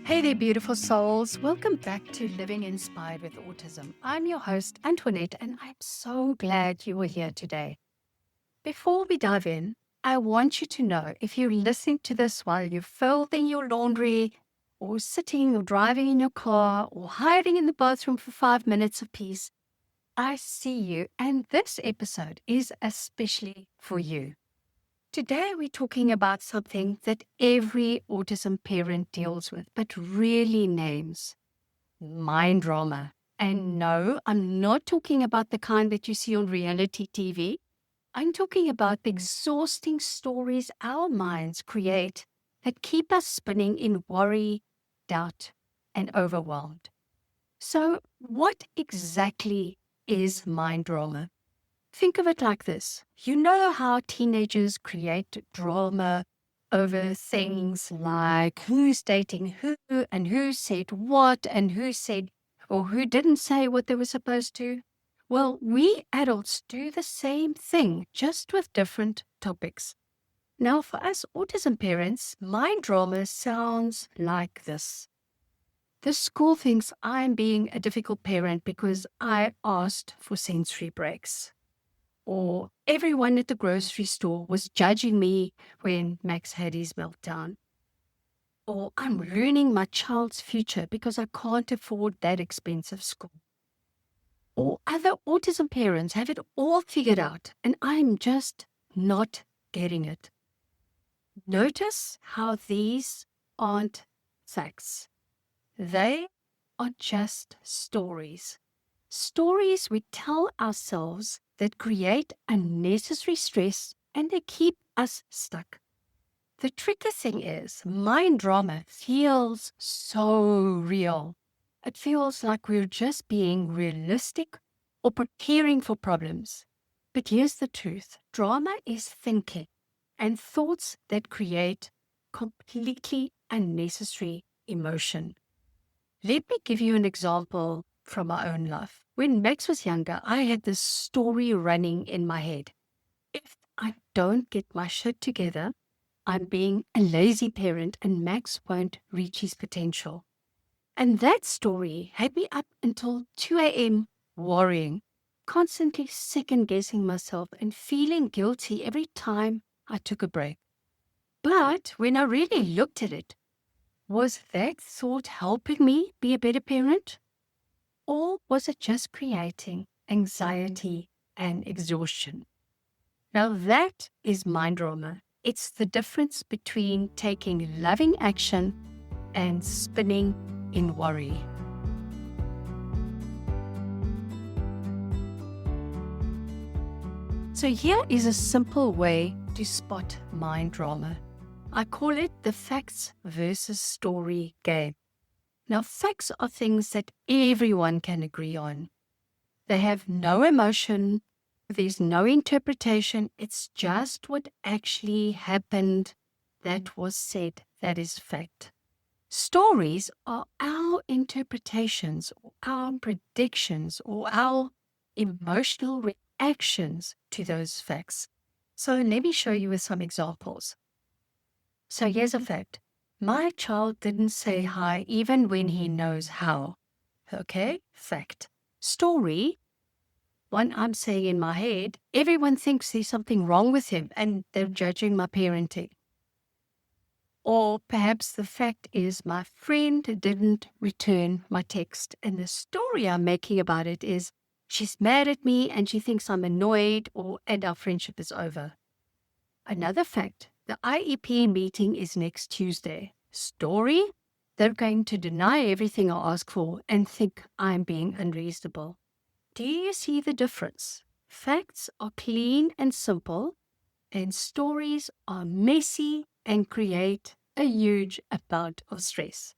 Hey there, beautiful souls. Welcome back to Living Inspired with Autism. I'm your host, Antoinette, and I'm so glad you are here today. Before we dive in, I want you to know if you're listening to this while you're folding your laundry, or sitting or driving in your car, or hiding in the bathroom for 5 minutes of peace, I see you, and this episode is especially for you. Today, we're talking about something that every autism parent deals with, but rarely names mind drama. And no, I'm not talking about the kind that you see on reality TV. I'm talking about the exhausting stories our minds create that keep us spinning in worry, doubt, and overwhelmed. So, what exactly is mind drama? Think of it like this. You know how teenagers create drama over things like who's dating who and who said what and who said or who didn't say what they were supposed to? Well, we adults do the same thing, just with different topics. Now, for us autism parents, mind drama sounds like this. The school thinks I'm being a difficult parent because I asked for sensory breaks. Or everyone at the grocery store was judging me when Max had his meltdown. Or I'm ruining my child's future because I can't afford that expensive school. Or other autism parents have it all figured out and I'm just not getting it. Notice how these aren't facts. They are just stories. Stories we tell ourselves that create unnecessary stress and they keep us stuck. The tricky thing is, mind drama feels so real. It feels like we're just being realistic or preparing for problems. But here's the truth. Drama is thinking and thoughts that create completely unnecessary emotion. Let me give you an example from my own life. When Max was younger, I had this story running in my head. If I don't get my shit together, I'm being a lazy parent and Max won't reach his potential. And that story had me up until 2 a.m. worrying, constantly second guessing myself and feeling guilty every time I took a break. But when I really looked at it, was that thought helping me be a better parent? Or was it just creating anxiety and exhaustion? Now that is mind drama. It's the difference between taking loving action and spinning in worry. So here is a simple way to spot mind drama. I call it the facts versus story game. Now, facts are things that everyone can agree on. They have no emotion, there's no interpretation, it's just what actually happened that was said, that is fact. Stories are our interpretations, or our predictions, or our emotional reactions to those facts. So let me show you with some examples. So here's a fact. My child didn't say hi even when he knows how. Okay, fact. Story, one I'm saying in my head, everyone thinks there's something wrong with him and they're judging my parenting. Or perhaps the fact is my friend didn't return my text and the story I'm making about it is she's mad at me and she thinks I'm annoyed and our friendship is over. Another fact, the IEP meeting is next Tuesday. Story, they're going to deny everything I ask for and think I'm being unreasonable. Do you see the difference? Facts are clean and simple, and stories are messy and create a huge amount of stress.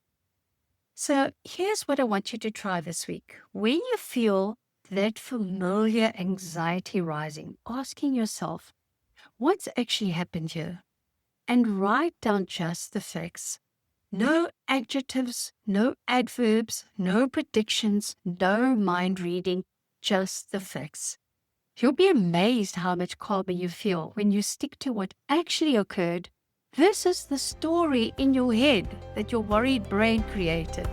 So here's what I want you to try this week. When you feel that familiar anxiety rising, asking yourself, what's actually happened here? And write down just the facts. No adjectives, no adverbs, no predictions, no mind reading, just the facts. You'll be amazed how much calmer you feel when you stick to what actually occurred This is the story in your head that your worried brain created.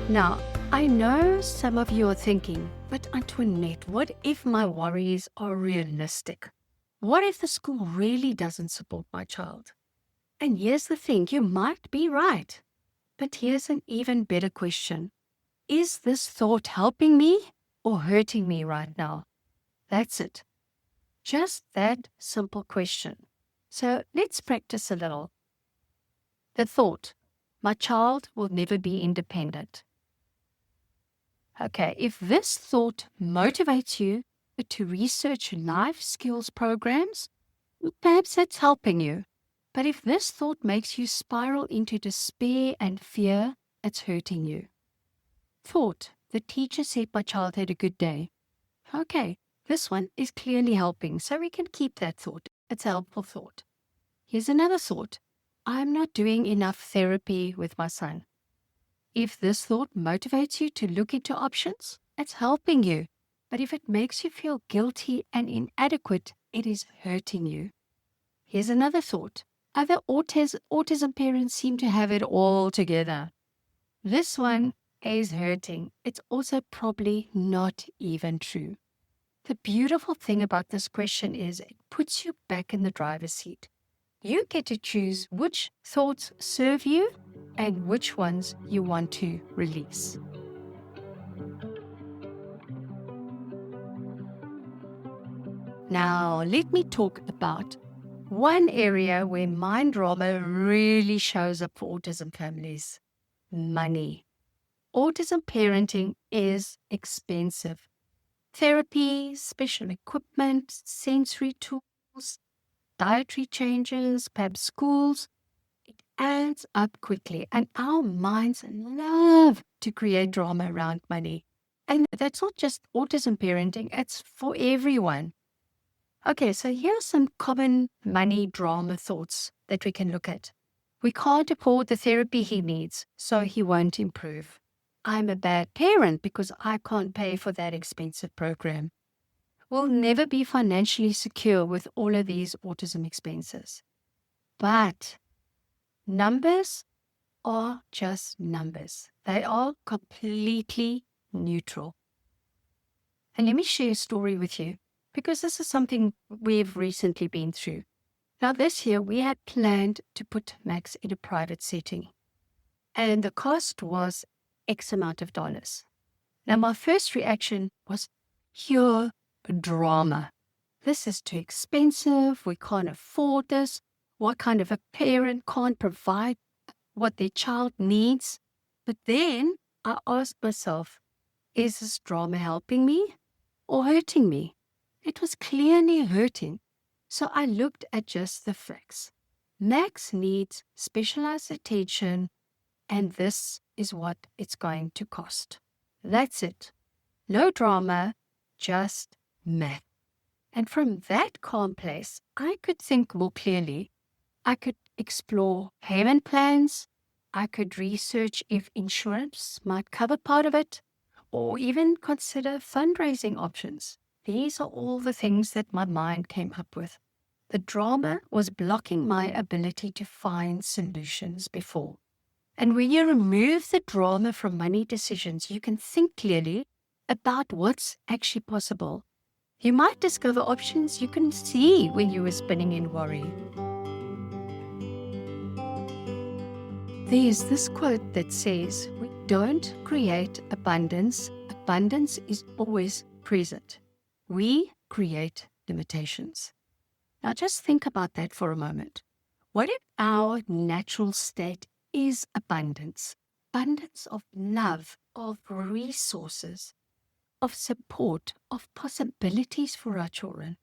Now, I know some of you are thinking, but Antoinette, what if my worries are realistic? What if the school really doesn't support my child? And here's the thing, you might be right. But here's an even better question. Is this thought helping me or hurting me right now? That's it. Just that simple question. So let's practice a little. The thought, my child will never be independent. Okay, if this thought motivates you to research life skills programs, perhaps that's helping you. But if this thought makes you spiral into despair and fear, it's hurting you. Thought, the teacher said my child had a good day. Okay, this one is clearly helping, so we can keep that thought. It's a helpful thought. Here's another thought. I'm not doing enough therapy with my son. If this thought motivates you to look into options, it's helping you. But if it makes you feel guilty and inadequate, it is hurting you. Here's another thought. Other autism parents seem to have it all together. This one is hurting. It's also probably not even true. The beautiful thing about this question is it puts you back in the driver's seat. You get to choose which thoughts serve you and which ones you want to release. Now, let me talk about one area where mind drama really shows up for autism families: money. Autism parenting is expensive. Therapy, special equipment, sensory tools, dietary changes, perhaps schools, it adds up quickly. And our minds love to create drama around money. And that's not just autism parenting, it's for everyone. Okay, so here are some common money drama thoughts that we can look at. We can't afford the therapy he needs, so he won't improve. I'm a bad parent because I can't pay for that expensive program. We'll never be financially secure with all of these autism expenses. But numbers are just numbers. They are completely neutral. And let me share a story with you, because this is something we've recently been through. Now, this year we had planned to put Max in a private setting, and the cost was X amount of dollars. Now, my first reaction was pure drama. This is too expensive. We can't afford this. What kind of a parent can't provide what their child needs? But then I asked myself, is this drama helping me or hurting me? It was clearly hurting. So I looked at just the facts. Max needs specialized attention, and this is what it's going to cost. That's it. No drama, just math. And from that calm place, I could think more clearly. I could explore payment plans. I could research if insurance might cover part of it, or even consider fundraising options. These are all the things that my mind came up with. The drama was blocking my ability to find solutions before. And when you remove the drama from money decisions, you can think clearly about what's actually possible. You might discover options you couldn't see when you were spinning in worry. There's this quote that says, we don't create abundance. Abundance is always present. We create limitations. Now just think about that for a moment. What if our natural state is abundance? Abundance of love, of resources, of support, of possibilities for our children.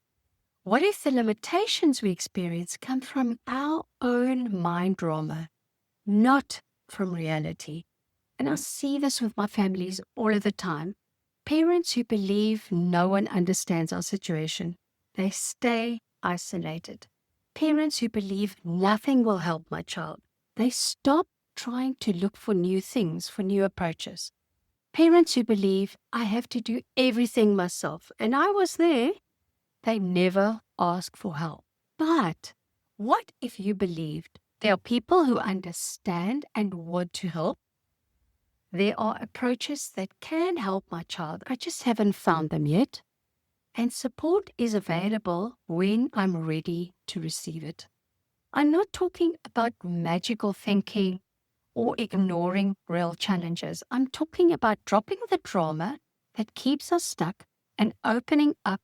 What if the limitations we experience come from our own mind drama, not from reality? And I see this with my families all of the time. Parents who believe no one understands our situation, they stay isolated. Parents who believe nothing will help my child, they stop trying to look for new things, for new approaches. Parents who believe I have to do everything myself, and I was there, they never ask for help. But what if you believed there are people who understand and want to help? There are approaches that can help my child. I just haven't found them yet. And support is available when I'm ready to receive it. I'm not talking about magical thinking or ignoring real challenges. I'm talking about dropping the drama that keeps us stuck and opening up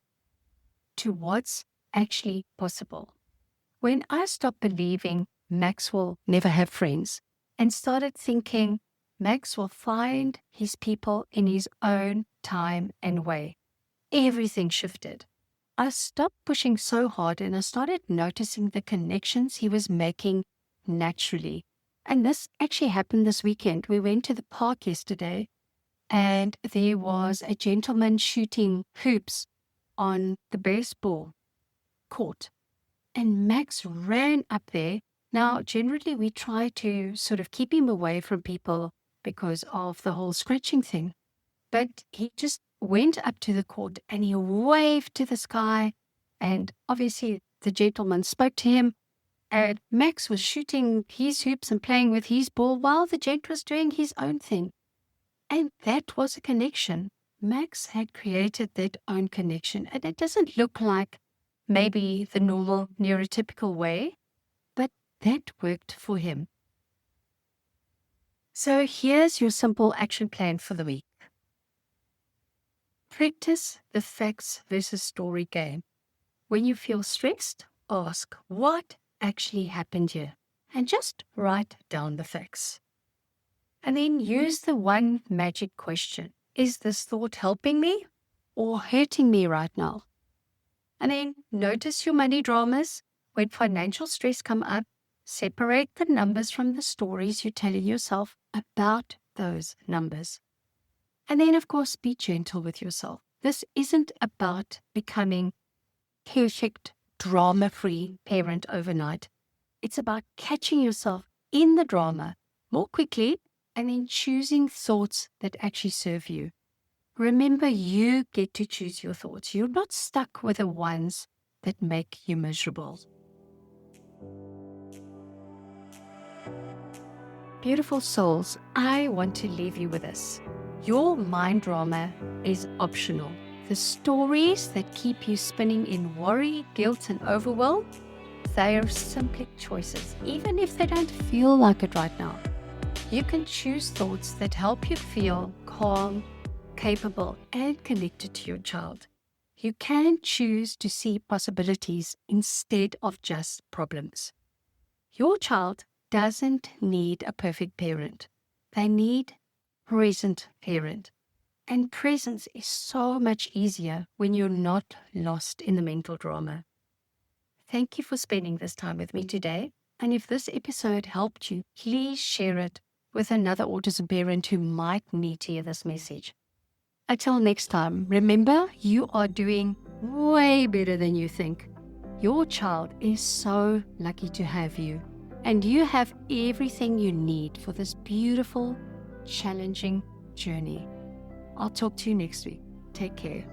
to what's actually possible. When I stopped believing Max will never have friends and started thinking Max will find his people in his own time and way, everything shifted. I stopped pushing so hard and I started noticing the connections he was making naturally. And this actually happened this weekend. We went to the park yesterday and there was a gentleman shooting hoops on the baseball court. And Max ran up there. Now, generally, we try to sort of keep him away from people because of the whole scratching thing. But he just went up to the court and he waved to the sky. And obviously, the gentleman spoke to him. And Max was shooting his hoops and playing with his ball while the gent was doing his own thing. And that was a connection. Max had created that own connection. And it doesn't look like maybe the normal neurotypical way, but that worked for him. So here's your simple action plan for the week. Practice the facts versus story game. When you feel stressed, ask what actually happened here and just write down the facts. And then use the one magic question. Is this thought helping me or hurting me right now? And then notice your money dramas. When financial stress come up, separate the numbers from the stories you're telling yourself about those numbers. And then, of course, be gentle with yourself. This isn't about becoming perfect, drama-free parent overnight. It's about catching yourself in the drama more quickly and then choosing thoughts that actually serve you. Remember, you get to choose your thoughts. You're not stuck with the ones that make you miserable. Beautiful souls, I want to leave you with this. Your mind drama is optional. The stories that keep you spinning in worry, guilt, and overwhelm, they are simply choices, even if they don't feel like it right now. You can choose thoughts that help you feel calm, capable, and connected to your child. You can choose to see possibilities instead of just problems. Your child doesn't need a perfect parent. They need a present parent. And presence is so much easier when you're not lost in the mental drama. Thank you for spending this time with me today. And if this episode helped you, please share it with another autism parent who might need to hear this message. Until next time, remember, you are doing way better than you think. Your child is so lucky to have you, and you have everything you need for this beautiful, challenging journey. I'll talk to you next week. Take care.